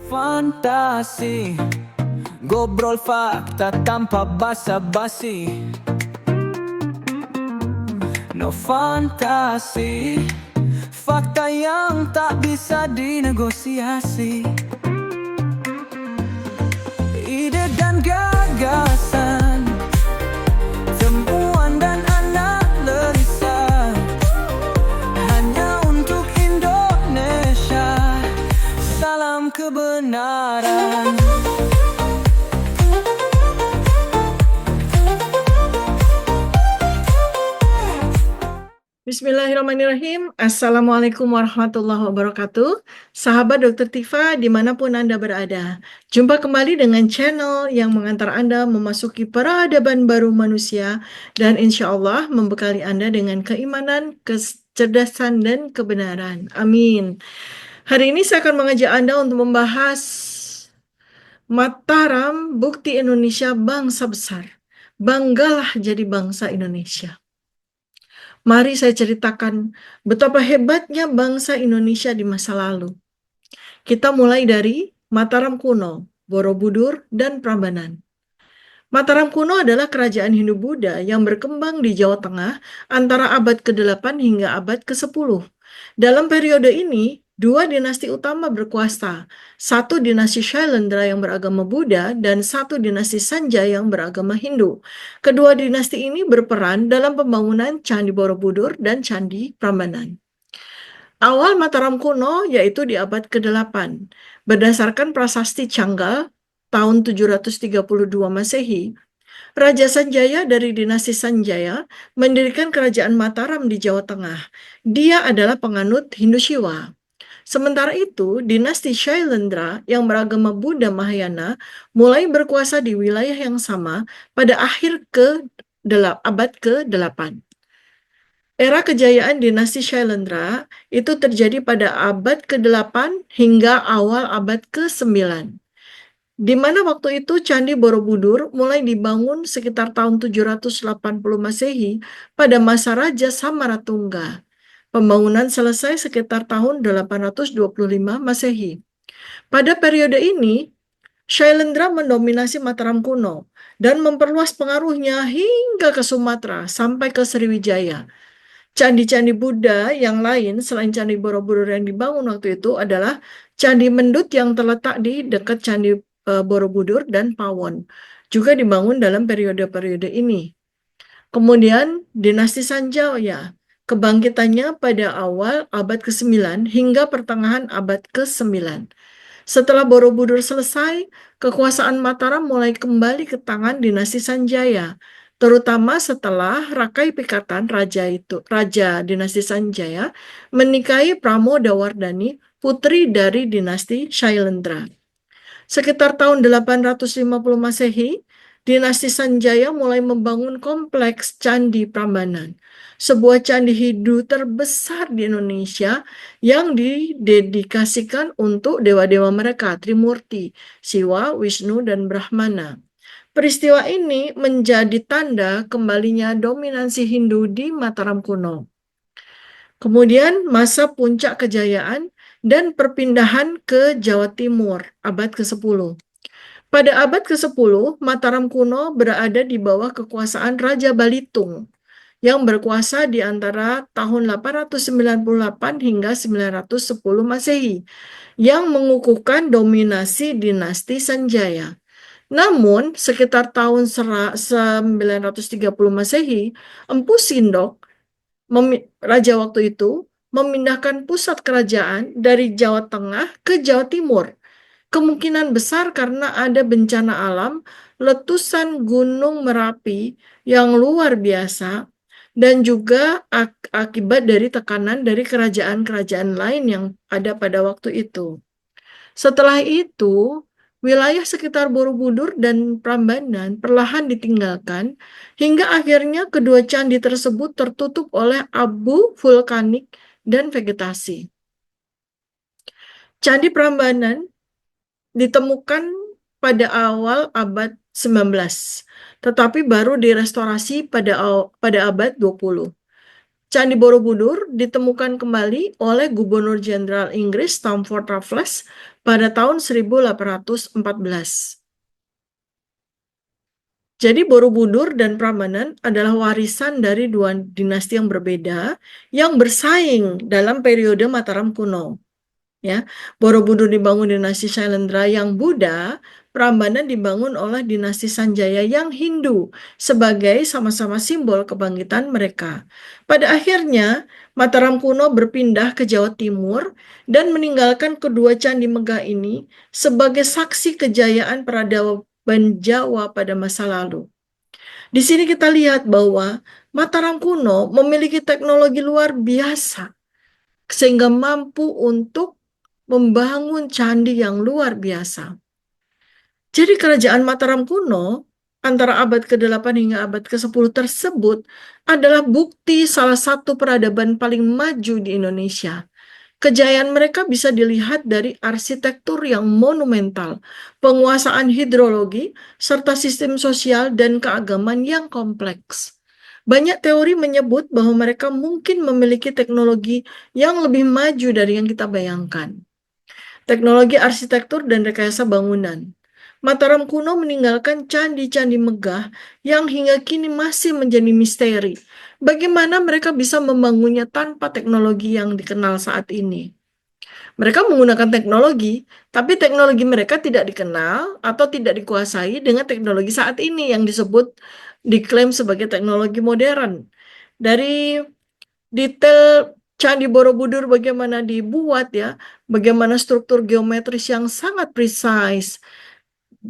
Fantasi, ngobrol fakta tanpa basa-basi. No fantasi, fakta yang tak bisa dinegosiasi. Ide dan gagasan, temuan dan analisa, hanya untuk Indonesia. Salam kebenaran. Bismillahirrahmanirrahim. Assalamualaikum warahmatullahi wabarakatuh. Sahabat Dr. Tifa dimanapun Anda berada. Jumpa kembali dengan channel yang mengantar Anda memasuki peradaban baru manusia dan insya Allah membekali Anda dengan keimanan, kecerdasan, dan kebenaran. Amin. Hari ini saya akan mengajak Anda untuk membahas Mataram, bukti Indonesia bangsa besar. Banggalah jadi bangsa Indonesia. Mari saya ceritakan betapa hebatnya bangsa Indonesia di masa lalu. Kita mulai dari Mataram kuno, Borobudur, dan Prambanan. Mataram kuno adalah kerajaan Hindu-Buddha yang berkembang di Jawa Tengah antara abad ke-8 hingga abad ke-10. Dalam periode ini, dua dinasti utama berkuasa, satu dinasti Shailendra yang beragama Buddha dan satu dinasti Sanjaya yang beragama Hindu. Kedua dinasti ini berperan dalam pembangunan Candi Borobudur dan Candi Prambanan. Awal Mataram kuno yaitu di abad ke-8. Berdasarkan prasasti Canggal tahun 732 Masehi, Raja Sanjaya dari dinasti Sanjaya mendirikan kerajaan Mataram di Jawa Tengah. Dia adalah penganut Hindu Shiva. Sementara itu, dinasti Shailendra yang beragama Buddha Mahayana mulai berkuasa di wilayah yang sama pada akhir abad ke-8. Era kejayaan dinasti Shailendra itu terjadi pada abad ke-8 hingga awal abad ke-9. Di mana waktu itu Candi Borobudur mulai dibangun sekitar tahun 780 Masehi pada masa Raja Samaratungga. Pembangunan selesai sekitar tahun 825 Masehi. Pada periode ini, Shailendra mendominasi Mataram kuno dan memperluas pengaruhnya hingga ke Sumatera sampai ke Sriwijaya. Candi-candi Buddha yang lain selain Candi Borobudur yang dibangun waktu itu adalah Candi Mendut yang terletak di dekat Candi Borobudur dan Pawon. Juga dibangun dalam periode-periode ini. Kemudian dinasti Sanjaya, kebangkitannya pada awal abad ke-9 hingga pertengahan abad ke-9. Setelah Borobudur selesai, kekuasaan Mataram mulai kembali ke tangan dinasti Sanjaya, terutama setelah Rakai Pikatan Raja dinasti Sanjaya menikahi Pramodawardhani, putri dari dinasti Shailendra. Sekitar tahun 850 Masehi, dinasti Sanjaya mulai membangun kompleks Candi Prambanan, sebuah candi Hindu terbesar di Indonesia yang didedikasikan untuk dewa-dewa mereka, Trimurti, Siwa, Wisnu, dan Brahmana. Peristiwa ini menjadi tanda kembalinya dominasi Hindu di Mataram kuno. Kemudian masa puncak kejayaan dan perpindahan ke Jawa Timur, abad ke-10. Pada abad ke-10, Mataram kuno berada di bawah kekuasaan Raja Balitung yang berkuasa di antara tahun 898 hingga 910 Masehi yang mengukuhkan dominasi dinasti Sanjaya. Namun, sekitar tahun 930 Masehi, Empu Sindok, raja waktu itu, memindahkan pusat kerajaan dari Jawa Tengah ke Jawa Timur. Kemungkinan besar karena ada bencana alam, letusan Gunung Merapi yang luar biasa, dan juga akibat dari tekanan dari kerajaan-kerajaan lain yang ada pada waktu itu. Setelah itu, wilayah sekitar Borobudur dan Prambanan perlahan ditinggalkan, hingga akhirnya kedua candi tersebut tertutup oleh abu vulkanik dan vegetasi. Candi Prambanan ditemukan pada awal abad 19, tetapi baru direstorasi pada abad 20. Candi Borobudur ditemukan kembali oleh Gubernur Jenderal Inggris Stamford Raffles pada tahun 1814. Jadi Borobudur dan Prambanan adalah warisan dari dua dinasti yang berbeda yang bersaing dalam periode Mataram kuno. Ya, Borobudur dibangun dinasti Shailendra yang Buddha, Prambanan dibangun oleh dinasti Sanjaya yang Hindu sebagai sama-sama simbol kebangkitan mereka. Pada akhirnya, Mataram kuno berpindah ke Jawa Timur dan meninggalkan kedua candi megah ini sebagai saksi kejayaan peradaban Jawa pada masa lalu. Di sini kita lihat bahwa Mataram kuno memiliki teknologi luar biasa sehingga mampu untuk membangun candi yang luar biasa. Jadi kerajaan Mataram kuno antara abad ke-8 hingga abad ke-10 tersebut adalah bukti salah satu peradaban paling maju di Indonesia. Kejayaan mereka bisa dilihat dari arsitektur yang monumental, penguasaan hidrologi, serta sistem sosial dan keagamaan yang kompleks. Banyak teori menyebut bahwa mereka mungkin memiliki teknologi yang lebih maju dari yang kita bayangkan. Teknologi arsitektur dan rekayasa bangunan. Mataram kuno meninggalkan candi-candi megah yang hingga kini masih menjadi misteri. Bagaimana mereka bisa membangunnya tanpa teknologi yang dikenal saat ini? Mereka menggunakan teknologi, tapi teknologi mereka tidak dikenal atau tidak dikuasai dengan teknologi saat ini yang diklaim sebagai teknologi modern. Dari detail Candi Borobudur bagaimana dibuat ya, bagaimana struktur geometris yang sangat precise.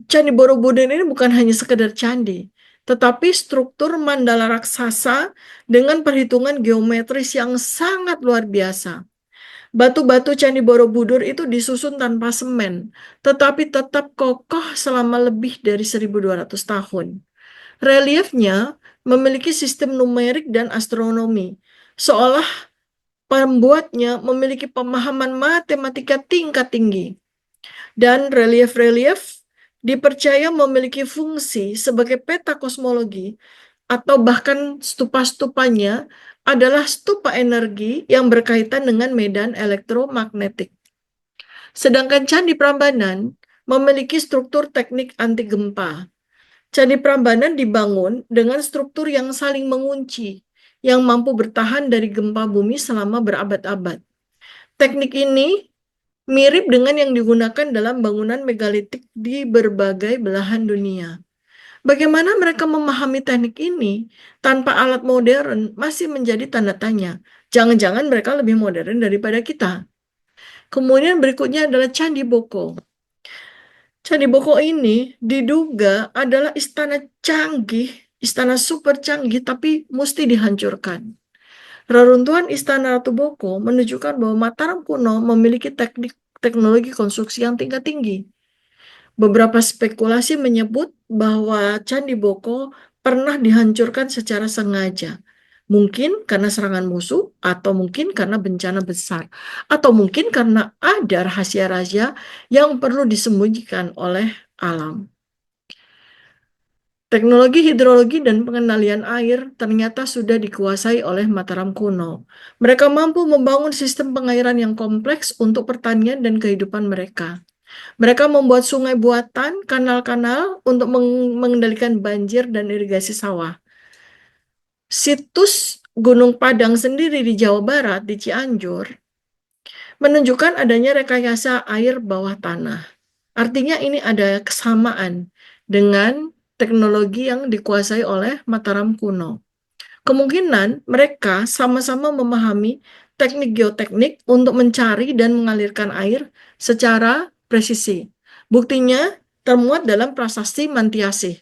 Candi Borobudur ini bukan hanya sekedar candi, tetapi struktur mandala raksasa dengan perhitungan geometris yang sangat luar biasa. Batu-batu Candi Borobudur itu disusun tanpa semen, tetapi tetap kokoh selama lebih dari 1.200 tahun. Reliefnya memiliki sistem numerik dan astronomi, seolah pembuatnya memiliki pemahaman matematika tingkat tinggi. Dan relief-relief dipercaya memiliki fungsi sebagai peta kosmologi atau bahkan stupa-stupanya adalah stupa energi yang berkaitan dengan medan elektromagnetik. Sedangkan Candi Prambanan memiliki struktur teknik anti gempa. Candi Prambanan dibangun dengan struktur yang saling mengunci, yang mampu bertahan dari gempa bumi selama berabad-abad. Teknik ini mirip dengan yang digunakan dalam bangunan megalitik di berbagai belahan dunia. Bagaimana mereka memahami teknik ini tanpa alat modern masih menjadi tanda tanya. Jangan-jangan mereka lebih modern daripada kita. Kemudian berikutnya adalah Candi Boko. Candi Boko ini diduga adalah istana canggih, istana super canggih, tapi mesti dihancurkan. Reruntuhan Istana Ratu Boko menunjukkan bahwa Mataram kuno memiliki teknologi konstruksi yang tingkat tinggi. Beberapa spekulasi menyebut bahwa Candi Boko pernah dihancurkan secara sengaja. Mungkin karena serangan musuh, atau mungkin karena bencana besar, atau mungkin karena ada rahasia-rahasia yang perlu disembunyikan oleh alam. Teknologi hidrologi dan pengendalian air ternyata sudah dikuasai oleh Mataram kuno. Mereka mampu membangun sistem pengairan yang kompleks untuk pertanian dan kehidupan mereka. Mereka membuat sungai buatan, kanal-kanal untuk mengendalikan banjir dan irigasi sawah. Situs Gunung Padang sendiri di Jawa Barat, di Cianjur, menunjukkan adanya rekayasa air bawah tanah. Artinya ini ada kesamaan dengan teknologi yang dikuasai oleh Mataram kuno. Kemungkinan mereka sama-sama memahami teknik geoteknik untuk mencari dan mengalirkan air secara presisi. Buktinya termuat dalam prasasti Mantiasih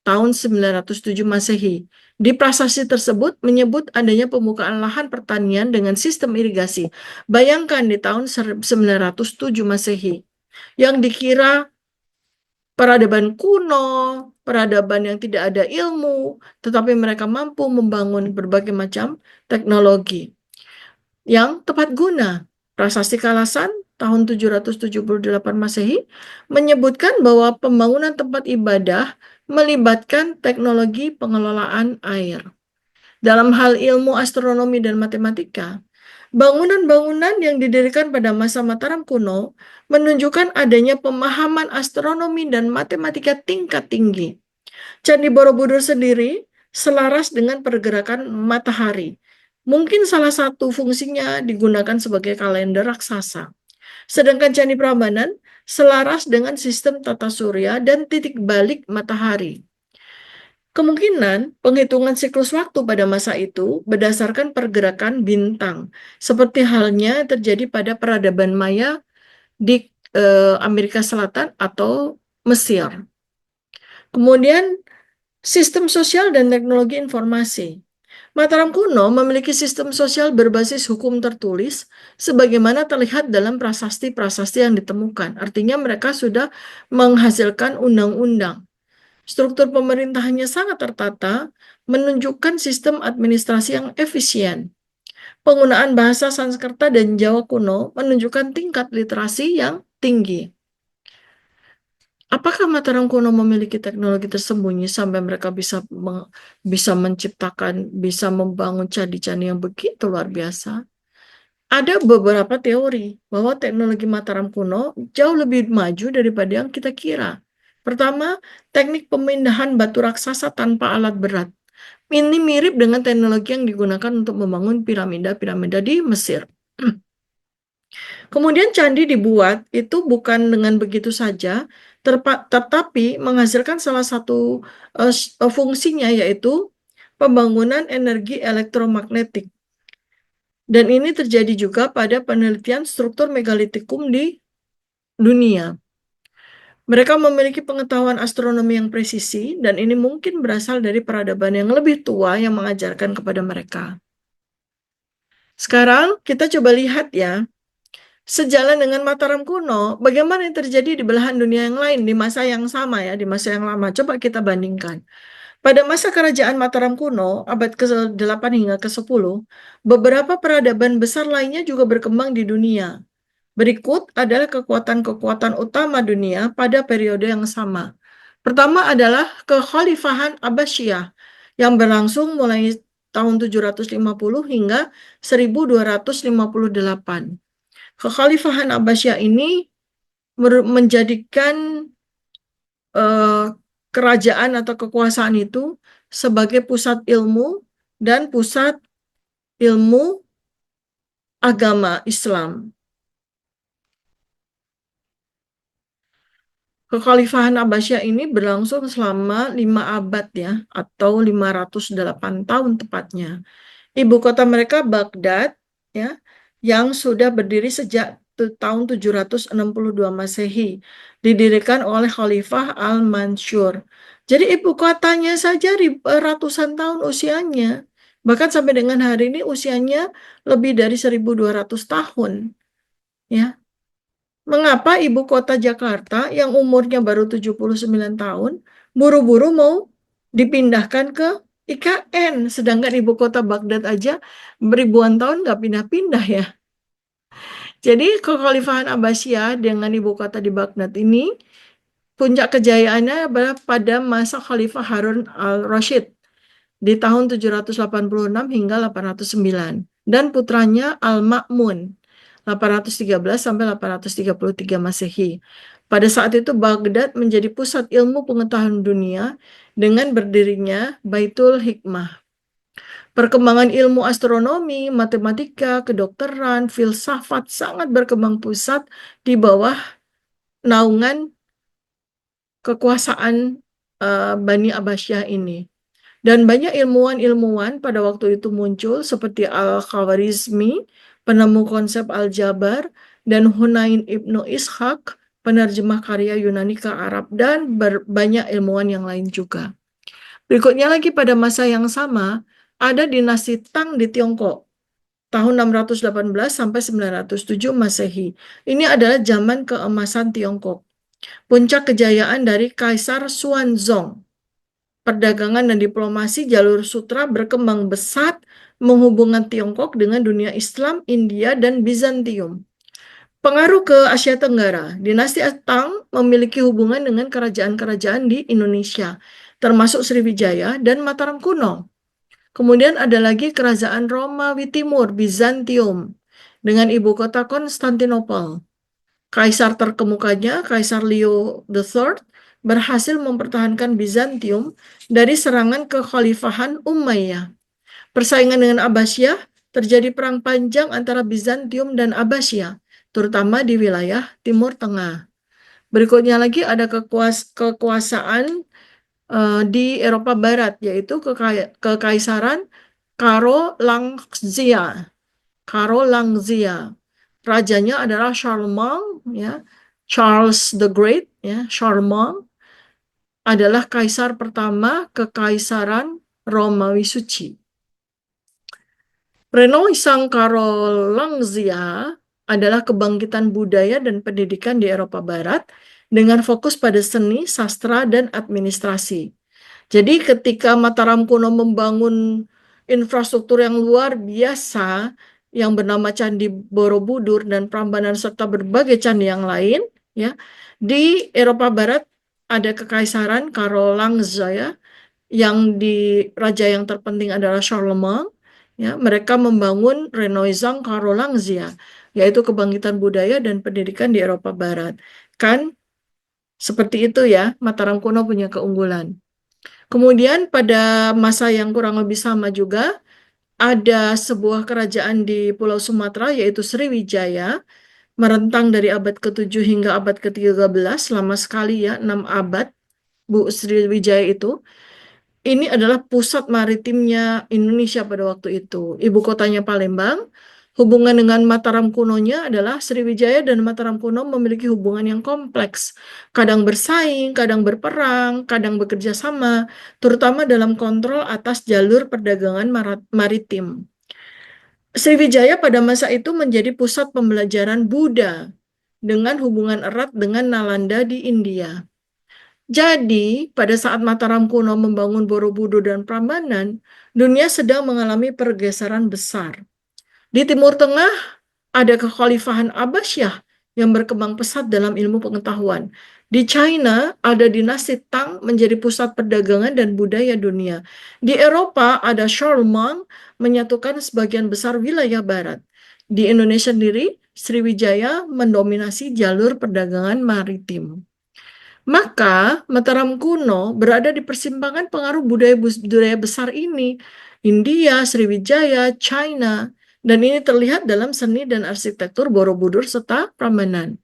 tahun 907 Masehi. Di prasasti tersebut menyebut adanya pembukaan lahan pertanian dengan sistem irigasi. Bayangkan di tahun 907 Masehi yang dikira peradaban kuno, peradaban yang tidak ada ilmu, tetapi mereka mampu membangun berbagai macam teknologi yang tepat guna. Prasasti Kalasan tahun 778 Masehi menyebutkan bahwa pembangunan tempat ibadah melibatkan teknologi pengelolaan air. Dalam hal ilmu astronomi dan matematika, Bangunan-bangunan yang didirikan pada masa Mataram kuno menunjukkan adanya pemahaman astronomi dan matematika tingkat tinggi. Candi Borobudur sendiri selaras dengan pergerakan matahari. Mungkin salah satu fungsinya digunakan sebagai kalender raksasa. Sedangkan Candi Prambanan selaras dengan sistem tata surya dan titik balik matahari. Kemungkinan penghitungan siklus waktu pada masa itu berdasarkan pergerakan bintang, seperti halnya terjadi pada peradaban Maya di Amerika Selatan atau Mesir. Kemudian sistem sosial dan teknologi informasi. Mataram kuno memiliki sistem sosial berbasis hukum tertulis sebagaimana terlihat dalam prasasti-prasasti yang ditemukan. Artinya mereka sudah menghasilkan undang-undang. Struktur pemerintahannya sangat tertata, menunjukkan sistem administrasi yang efisien. Penggunaan bahasa Sanskerta dan Jawa kuno menunjukkan tingkat literasi yang tinggi. Apakah Mataram kuno memiliki teknologi tersembunyi sampai mereka bisa menciptakan, bisa membangun candi-candi yang begitu luar biasa? Ada beberapa teori bahwa teknologi Mataram kuno jauh lebih maju daripada yang kita kira. Pertama, teknik pemindahan batu raksasa tanpa alat berat. Ini mirip dengan teknologi yang digunakan untuk membangun piramida-piramida di Mesir. Kemudian candi dibuat itu bukan dengan begitu saja, tetapi menghasilkan salah satu fungsinya yaitu pembangunan energi elektromagnetik. Dan ini terjadi juga pada penelitian struktur megalitikum di dunia. Mereka memiliki pengetahuan astronomi yang presisi, dan ini mungkin berasal dari peradaban yang lebih tua yang mengajarkan kepada mereka. Sekarang kita coba lihat ya, sejalan dengan Mataram kuno, bagaimana yang terjadi di belahan dunia yang lain di masa yang sama ya, di masa yang lama. Coba kita bandingkan. Pada masa kerajaan Mataram kuno, abad ke-8 hingga ke-10, beberapa peradaban besar lainnya juga berkembang di dunia. Berikut adalah kekuatan-kekuatan utama dunia pada periode yang sama. Pertama adalah Kekhalifahan Abbasiyah yang berlangsung mulai tahun 750 hingga 1258. Kekhalifahan Abbasiyah ini menjadikan kerajaan atau kekuasaan itu sebagai pusat ilmu dan pusat ilmu agama Islam. Kekhalifahan Abbasiyah ini berlangsung selama 5 abad ya, atau 508 tahun tepatnya. Ibu kota mereka Baghdad ya, yang sudah berdiri sejak tahun 762 Masehi, didirikan oleh Khalifah Al-Mansur. Jadi ibu kotanya saja ratusan tahun usianya. Bahkan sampai dengan hari ini usianya lebih dari 1200 tahun. Ya. Mengapa ibu kota Jakarta yang umurnya baru 79 tahun buru-buru mau dipindahkan ke IKN, sedangkan ibu kota Baghdad aja beribuan tahun nggak pindah-pindah ya. Jadi kekhalifahan Abbasiyah dengan ibu kota di Baghdad ini puncak kejayaannya adalah pada masa Khalifah Harun al-Rashid di tahun 786 hingga 809 dan putranya Al-Ma'mun 813 sampai 833 Masehi. Pada saat itu Baghdad menjadi pusat ilmu pengetahuan dunia dengan berdirinya Baitul Hikmah. Perkembangan ilmu astronomi, matematika, kedokteran, filsafat sangat berkembang pesat di bawah naungan kekuasaan Bani Abbasiyah ini. Dan banyak ilmuwan-ilmuwan pada waktu itu muncul seperti Al-Khawarizmi, penemu konsep aljabar, dan Hunain Ibnu Ishaq, penerjemah karya Yunani ke Arab, dan banyak ilmuwan yang lain juga. Berikutnya lagi pada masa yang sama, ada dinasti Tang di Tiongkok, tahun 618 sampai 907 Masehi. Ini adalah zaman keemasan Tiongkok. Puncak kejayaan dari Kaisar Xuanzong. Perdagangan dan diplomasi jalur sutra berkembang pesat menghubungkan Tiongkok dengan dunia Islam, India, dan Bizantium. Pengaruh ke Asia Tenggara, dinasti Tang memiliki hubungan dengan kerajaan-kerajaan di Indonesia, termasuk Sriwijaya dan Mataram kuno. Kemudian ada lagi kerajaan Romawi Timur, Bizantium. dengan ibu kota Konstantinopel. Kaisar terkemukanya, Kaisar Leo III, berhasil mempertahankan Bizantium dari serangan kekhalifahan Umayyah. Persaingan dengan Abbasiyah, terjadi perang panjang antara Bizantium dan Abbasiyah, terutama di wilayah Timur Tengah. Berikutnya lagi ada kekuasaan di Eropa Barat, yaitu Kekaisaran Karolangzia. Rajanya adalah Charlemagne, ya. Charles the Great, ya. Charlemagne adalah kaisar pertama Kekaisaran Romawi Suci. Renaissance Karolangzia adalah kebangkitan budaya dan pendidikan di Eropa Barat dengan fokus pada seni, sastra, dan administrasi. Jadi ketika Mataram kuno membangun infrastruktur yang luar biasa yang bernama Candi Borobudur dan Prambanan serta berbagai candi yang lain, ya, di Eropa Barat ada Kekaisaran Karolangzia yang raja yang terpenting adalah Charlemagne. Ya, mereka membangun Renaissance Karolangzia, yaitu kebangkitan budaya dan pendidikan di Eropa Barat. Kan seperti itu ya, Mataram kuno punya keunggulan. Kemudian pada masa yang kurang lebih sama juga, ada sebuah kerajaan di Pulau Sumatera, yaitu Sriwijaya, merentang dari abad ke-7 hingga abad ke-13, lama sekali ya, 6 abad, Bu Sriwijaya itu. Ini adalah pusat maritimnya Indonesia pada waktu itu. Ibu kotanya Palembang. Hubungan dengan Mataram kunonya adalah Sriwijaya dan Mataram kuno memiliki hubungan yang kompleks. Kadang bersaing, kadang berperang, kadang bekerja sama, terutama dalam kontrol atas jalur perdagangan maritim. Sriwijaya pada masa itu menjadi pusat pembelajaran Buddha dengan hubungan erat dengan Nalanda di India. Jadi, pada saat Mataram kuno membangun Borobudur dan Prambanan, dunia sedang mengalami pergeseran besar. Di Timur Tengah, ada kekhalifahan Abbasiyah yang berkembang pesat dalam ilmu pengetahuan. Di China, ada dinasti Tang menjadi pusat perdagangan dan budaya dunia. Di Eropa, ada Charlemagne menyatukan sebagian besar wilayah barat. Di Indonesia sendiri, Sriwijaya mendominasi jalur perdagangan maritim. Maka Mataram kuno berada di persimpangan pengaruh budaya besar ini, India, Sriwijaya, China, dan ini terlihat dalam seni dan arsitektur Borobudur serta Prambanan.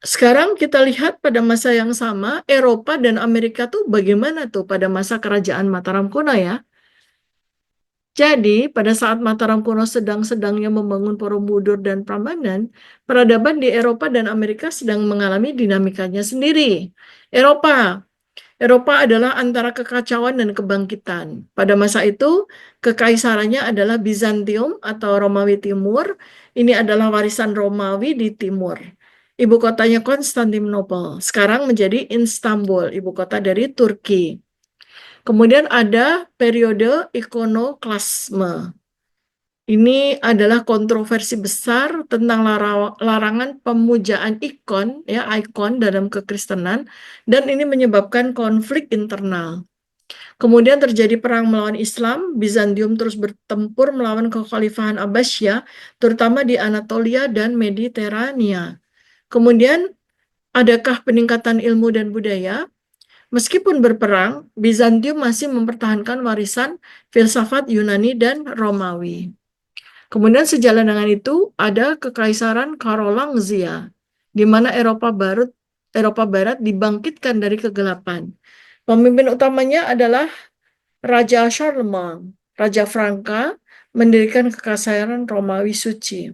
Sekarang kita lihat pada masa yang sama, Eropa dan Amerika tuh bagaimana tuh pada masa kerajaan Mataram kuno ya. Jadi, pada saat Mataram kuno sedang-sedangnya membangun Borobudur dan Prambanan, peradaban di Eropa dan Amerika sedang mengalami dinamikanya sendiri. Eropa adalah antara kekacauan dan kebangkitan. Pada masa itu, kekaisarannya adalah Bizantium atau Romawi Timur. Ini adalah warisan Romawi di timur. Ibu kotanya Konstantinopel, sekarang menjadi Istanbul, ibu kota dari Turki. Kemudian ada periode ikonoklasme. Ini adalah kontroversi besar tentang larangan pemujaan ikon, ya, ikon dalam kekristenan, dan ini menyebabkan konflik internal. Kemudian terjadi perang melawan Islam, Bizantium terus bertempur melawan kekhalifahan Abbasiyah, terutama di Anatolia dan Mediterania. Kemudian, adakah peningkatan ilmu dan budaya? Meskipun berperang, Bizantium masih mempertahankan warisan filsafat Yunani dan Romawi. Kemudian sejalan dengan itu ada Kekaisaran Karolangzia, di mana Eropa Barat dibangkitkan dari kegelapan. Pemimpin utamanya adalah Raja Charlemagne, Raja Franka, mendirikan Kekaisaran Romawi Suci.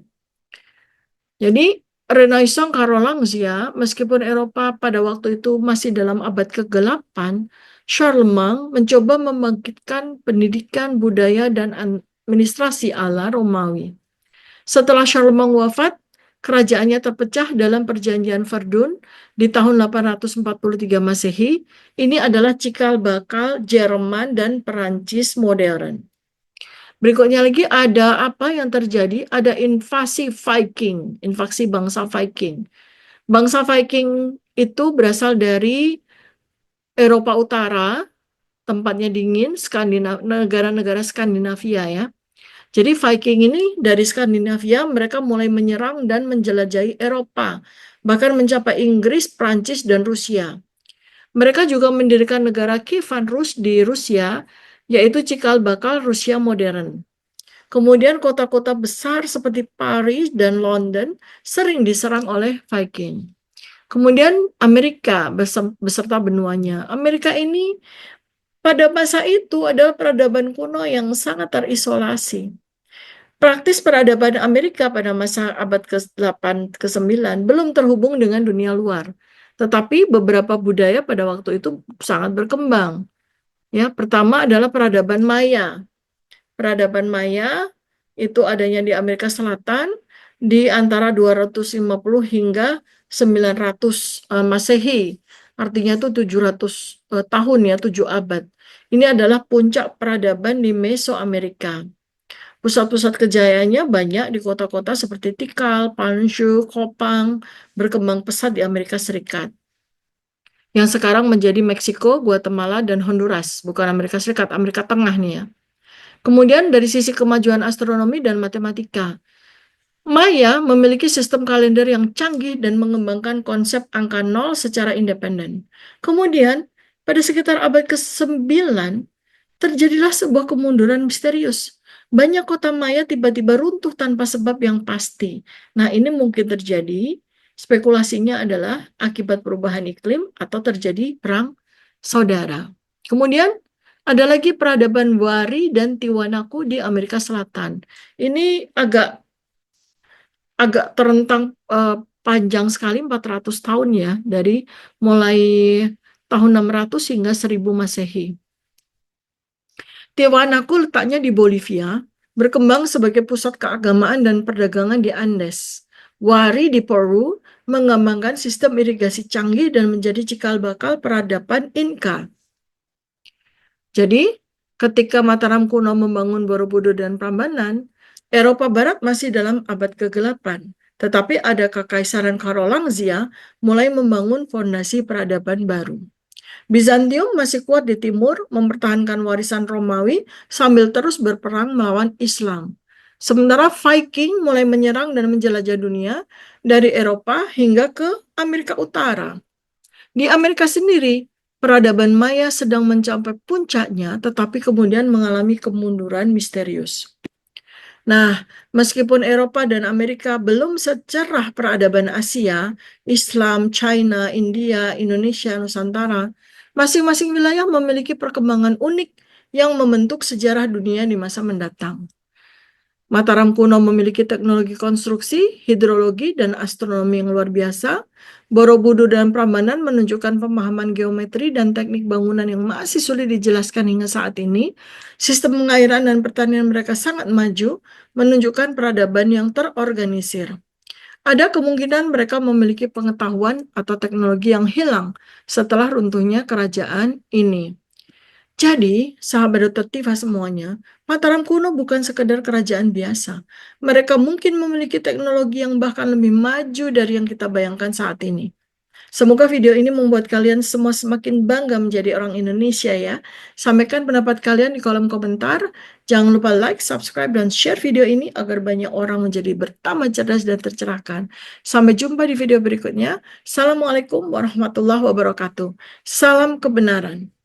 Jadi Renaissance Karolangzia, meskipun Eropa pada waktu itu masih dalam abad ke-8, Charlemagne mencoba membangkitkan pendidikan, budaya, dan administrasi ala Romawi. Setelah Charlemagne wafat, kerajaannya terpecah dalam perjanjian Verdun di tahun 843 Masehi. Ini adalah cikal bakal Jerman dan Perancis modern. Berikutnya lagi ada apa yang terjadi? Ada invasi Viking, invasi bangsa Viking. Bangsa Viking itu berasal dari Eropa Utara, tempatnya dingin, negara-negara Skandinavia ya. Jadi Viking ini dari Skandinavia, mereka mulai menyerang dan menjelajahi Eropa, bahkan mencapai Inggris, Prancis, dan Rusia. Mereka juga mendirikan negara Kievan Rus di Rusia, yaitu cikal bakal Rusia modern. Kemudian kota-kota besar seperti Paris dan London sering diserang oleh Viking. Kemudian Amerika beserta benuanya. Amerika ini pada masa itu adalah peradaban kuno yang sangat terisolasi. Praktis peradaban Amerika pada masa abad ke-8 ke-9 belum terhubung dengan dunia luar. Tetapi beberapa budaya pada waktu itu sangat berkembang. Ya, pertama adalah peradaban Maya. Peradaban Maya itu adanya di Amerika Selatan di antara 250 hingga 900 Masehi. Artinya itu 700 tahun ya, 7 abad. Ini adalah puncak peradaban di Mesoamerika. Pusat-pusat kejayaannya banyak di kota-kota seperti Tikal, Panshu, Kopang, berkembang pesat di Amerika Serikat. Yang sekarang menjadi Meksiko, Guatemala, dan Honduras. Bukan Amerika Serikat, Amerika Tengah nih ya. Kemudian dari sisi kemajuan astronomi dan matematika, Maya memiliki sistem kalender yang canggih dan mengembangkan konsep angka nol secara independen. Kemudian, pada sekitar abad ke-9, terjadilah sebuah kemunduran misterius. Banyak kota Maya tiba-tiba runtuh tanpa sebab yang pasti. Nah, ini mungkin terjadi, spekulasinya adalah akibat perubahan iklim atau terjadi perang saudara. Kemudian, ada lagi peradaban Wari dan Tiwanaku di Amerika Selatan. Ini agak terentang panjang sekali, 400 tahun ya, dari mulai tahun 600 hingga 1000 Masehi. Tiwanaku letaknya di Bolivia, berkembang sebagai pusat keagamaan dan perdagangan di Andes. Wari di Peru mengembangkan sistem irigasi canggih dan menjadi cikal bakal peradaban Inca. Jadi, ketika Mataram kuno membangun Borobudur dan Prambanan, Eropa Barat masih dalam abad ke-8. Tetapi ada Kekaisaran Karawangsia mulai membangun fondasi peradaban baru. Bizantium masih kuat di timur, mempertahankan warisan Romawi sambil terus berperang melawan Islam. Sementara Viking mulai menyerang dan menjelajah dunia dari Eropa hingga ke Amerika Utara. Di Amerika sendiri, peradaban Maya sedang mencapai puncaknya, tetapi kemudian mengalami kemunduran misterius. Nah, meskipun Eropa dan Amerika belum secerah peradaban Asia, Islam, China, India, Indonesia, Nusantara, masing-masing wilayah memiliki perkembangan unik yang membentuk sejarah dunia di masa mendatang. Mataram kuno memiliki teknologi konstruksi, hidrologi, dan astronomi yang luar biasa. Borobudur dan Prambanan menunjukkan pemahaman geometri dan teknik bangunan yang masih sulit dijelaskan hingga saat ini. Sistem pengairan dan pertanian mereka sangat maju, menunjukkan peradaban yang terorganisir. Ada kemungkinan mereka memiliki pengetahuan atau teknologi yang hilang setelah runtuhnya kerajaan ini. Jadi, sahabat Dr. Tifa semuanya, Mataram kuno bukan sekedar kerajaan biasa. Mereka mungkin memiliki teknologi yang bahkan lebih maju dari yang kita bayangkan saat ini. Semoga video ini membuat kalian semua semakin bangga menjadi orang Indonesia ya. Sampaikan pendapat kalian di kolom komentar. Jangan lupa like, subscribe, dan share video ini agar banyak orang menjadi bertambah cerdas dan tercerahkan. Sampai jumpa di video berikutnya. Assalamualaikum warahmatullahi wabarakatuh. Salam kebenaran.